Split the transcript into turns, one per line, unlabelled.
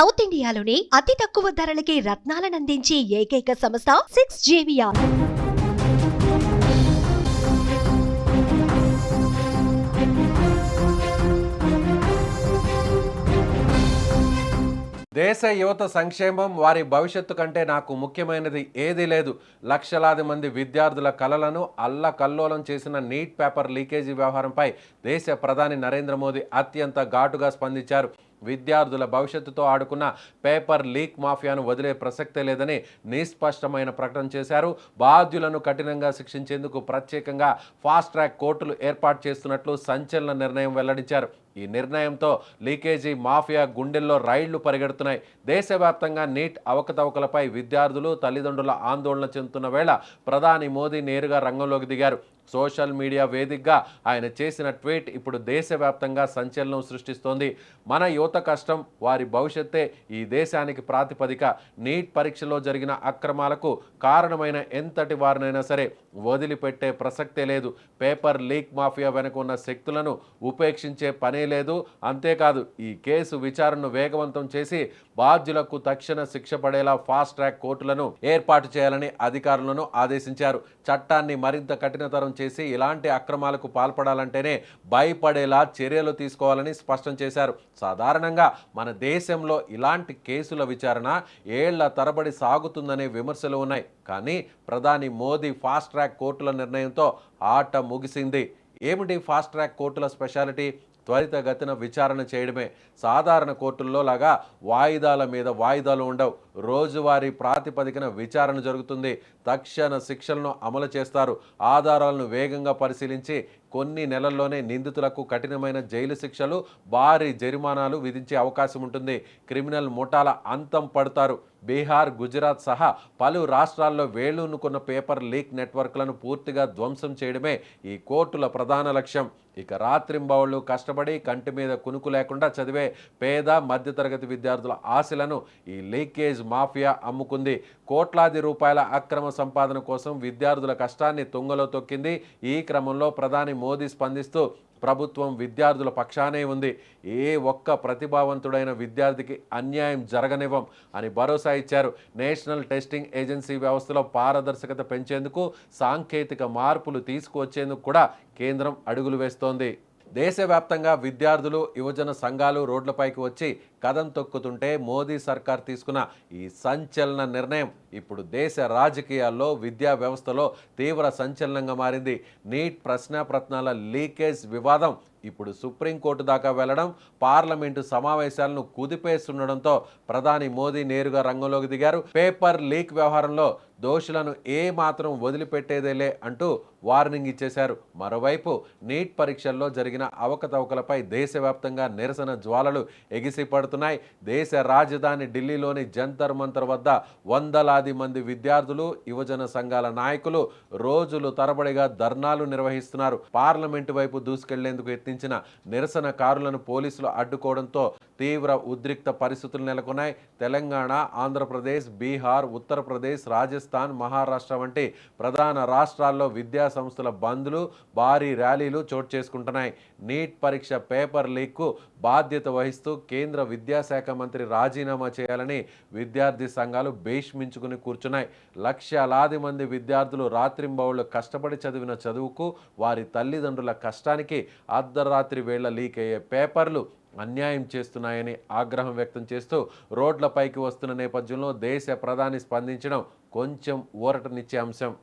South ఇండియాలోని అతి తక్కువ ధరలకి రత్నాలనందించే ఏకైక సంస్థ 6JVR.
దేశ యువత సంక్షేమం, వారి భవిష్యత్తు కంటే నాకు ముఖ్యమైనది ఏదీ లేదు. లక్షలాది మంది విద్యార్థుల కలలను అల్లకల్లోలం చేసిన నీట్ పేపర్ లీకేజీ వ్యవహారంపై దేశ ప్రధాని నరేంద్ర మోదీ అత్యంత ఘాటుగా స్పందించారు. విద్యార్థుల భవిష్యత్తుతో ఆడుకున్న పేపర్ లీక్ మాఫియాను వదిలే ప్రసక్తే లేదని నిస్పష్టమైన ప్రకటన చేశారు. బాధ్యులను కఠినంగా శిక్షించేందుకు ప్రత్యేకంగా ఫాస్ట్ ట్రాక్ కోర్టులు ఏర్పాటు చేస్తున్నట్లు సంచలన నిర్ణయం వెల్లడించారు. ఈ నిర్ణయంతో లీకేజీ మాఫియా గుండెల్లో రైళ్లు పరిగెడుతున్నాయి. దేశవ్యాప్తంగా నీట్ అవకతవకలపై విద్యార్థులు, తల్లిదండ్రుల ఆందోళన చెందుతున్న వేళ ప్రధాని మోదీ నేరుగా రంగంలోకి దిగారు. సోషల్ మీడియా వేదికగా ఆయన చేసిన ట్వీట్ ఇప్పుడు దేశవ్యాప్తంగా సంచలనం సృష్టిస్తోంది. మన యువత కష్టం, వారి భవిష్యత్తే ఈ దేశానికి ప్రాతిపదిక. నీట్ పరీక్షలో జరిగిన అక్రమాలకు కారణమైన ఎంతటి వారినైనా సరే వదిలిపెట్టే ప్రసక్తే లేదు. పేపర్ లీక్ మాఫియా వెనుక ఉన్న శక్తులను ఉపేక్షించే పనే లేదు. అంతేకాదు, ఈ కేసు విచారణను వేగవంతం చేసి బాధ్యులకు తక్షణ శిక్ష పడేలా ఫాస్ట్ ట్రాక్ కోర్టులను ఏర్పాటు చేయాలని అధికారులను ఆదేశించారు. చట్టాన్ని మరింత కఠినతరం చేసి ఇలాంటి అక్రమాలకు పాల్పడాలంటేనే భయపడేలా చర్యలు తీసుకోవాలని స్పష్టం చేశారు. సాధారణంగా మన దేశంలో ఇలాంటి కేసుల విచారణ ఏళ్ల తరబడి సాగుతుందనే విమర్శలు ఉన్నాయి. కానీ ప్రధాని మోదీ ఫాస్ట్ ట్రాక్ కోర్టుల నిర్ణయంతో ఆట ముగిసింది. ఏమిటి ఫాస్ట్ ట్రాక్ కోర్టుల స్పెషాలిటీ? త్వరితగతిన విచారణ చేయడమే. సాధారణ కోర్టుల్లో లాగా వాయిదాల మీద వాయిదాలు ఉండవు. రోజువారీ ప్రాతిపదికన విచారణ జరుగుతుంది. తక్షణ శిక్షలను అమలు చేస్తారు. ఆధారాలను వేగంగా పరిశీలించి కొన్ని నెలల్లోనే నిందితులకు కఠినమైన జైలు శిక్షలు, భారీ జరిమానాలు విధించే అవకాశం ఉంటుంది. క్రిమినల్ ముఠాల అంతం పడతారు. బీహార్, గుజరాత్ సహా పలు రాష్ట్రాల్లో వేళ్లూనుకున్న పేపర్ లీక్ నెట్వర్క్లను పూర్తిగా ధ్వంసం చేయడమే ఈ కోర్టుల ప్రధాన లక్ష్యం. ఇక రాత్రింబవళ్లు కష్టపడి కంటి మీద కునుకు లేకుండా చదివే పేద, మధ్యతరగతి విద్యార్థుల ఆశలను ఈ లీకేజ్ మాఫియా అమ్ముకుంది. కోట్లాది రూపాయల అక్రమ సంపాదన కోసం విద్యార్థుల కష్టాన్ని తుంగలో తొక్కింది. ఈ క్రమంలో ప్రధాని మోదీ స్పందిస్తూ ప్రభుత్వం విద్యార్థుల పక్షానే ఉంది, ఏ ఒక్క ప్రతిభావంతుడైన విద్యార్థికి అన్యాయం జరగనివ్వం అని భరోసా ఇచ్చారు. నేషనల్ టెస్టింగ్ ఏజెన్సీ వ్యవస్థలో పారదర్శకత పెంచేందుకు, సాంకేతిక మార్పులు తీసుకువచ్చేందుకు కూడా కేంద్రం అడుగులు వేస్తోంది. దేశవ్యాప్తంగా విద్యార్థులు, యువజన సంఘాలు రోడ్లపైకి వచ్చి కదం తొక్కుతుంటే మోదీ సర్కార్ తీసుకున్న ఈ సంచలన నిర్ణయం ఇప్పుడు దేశ రాజకీయాల్లో, విద్యా వ్యవస్థలో తీవ్ర సంచలనంగా మారింది. నీట్ ప్రశ్నాపత్రాల లీకేజ్ వివాదం ఇప్పుడు సుప్రీంకోర్టు దాకా వెళ్లడం, పార్లమెంటు సమావేశాలను కుదిపేస్తుండడంతో ప్రధాని మోదీ నేరుగా రంగంలోకి దిగారు. పేపర్ లీక్ వ్యవహారంలో దోషులను ఏ మాత్రం వదిలిపెట్టేదేలే అంటూ వార్నింగ్ ఇచ్చేశారు. మరోవైపు నీట్ పరీక్షల్లో జరిగిన అవకతవకలపై దేశవ్యాప్తంగా నిరసన జ్వాలలు ఎగిసిపడుతున్నాయి. దేశ రాజధాని ఢిల్లీలోని జంతర్ మంతర్ వద్ద వందలాది మంది విద్యార్థులు, యువజన సంఘాల నాయకులు రోజులు తరబడిగా ధర్నాలు నిర్వహిస్తున్నారు. పార్లమెంటు వైపు దూసుకెళ్లేందుకు యత్నించిన నిరసనకారులను పోలీసులు అడ్డుకోవడంతో తీవ్ర ఉద్రిక్త పరిస్థితులు నెలకొన్నాయి. తెలంగాణ, ఆంధ్రప్రదేశ్, బీహార్, ఉత్తరప్రదేశ్, రాజస్థాన్, మహారాష్ట్ర వంటి ప్రధాన రాష్ట్రాల్లో విద్యా సంస్థల బంద్లు, భారీ ర్యాలీలు చోటు చేసుకుంటున్నాయి. నీట్ పరీక్ష పేపర్ లీక్కు బాధ్యత వహిస్తూ కేంద్ర విద్యాశాఖ మంత్రి రాజీనామా చేయాలని విద్యార్థి సంఘాలు భీష్మించుకుని కూర్చున్నాయి. లక్షలాది మంది విద్యార్థులు రాత్రింబవళ్లు కష్టపడి చదివిన చదువుకు, వారి తల్లిదండ్రుల కష్టానికి అర్ధరాత్రి వేళ లీక్ అయ్యే పేపర్లు అన్యాయం చేస్తున్నాయని ఆగ్రహం వ్యక్తం చేస్తూ రోడ్లపైకి వస్తున్న నేపథ్యంలో దేశ ప్రధాని స్పందించడం కొంచెం ఊరటనిచ్చే అంశం.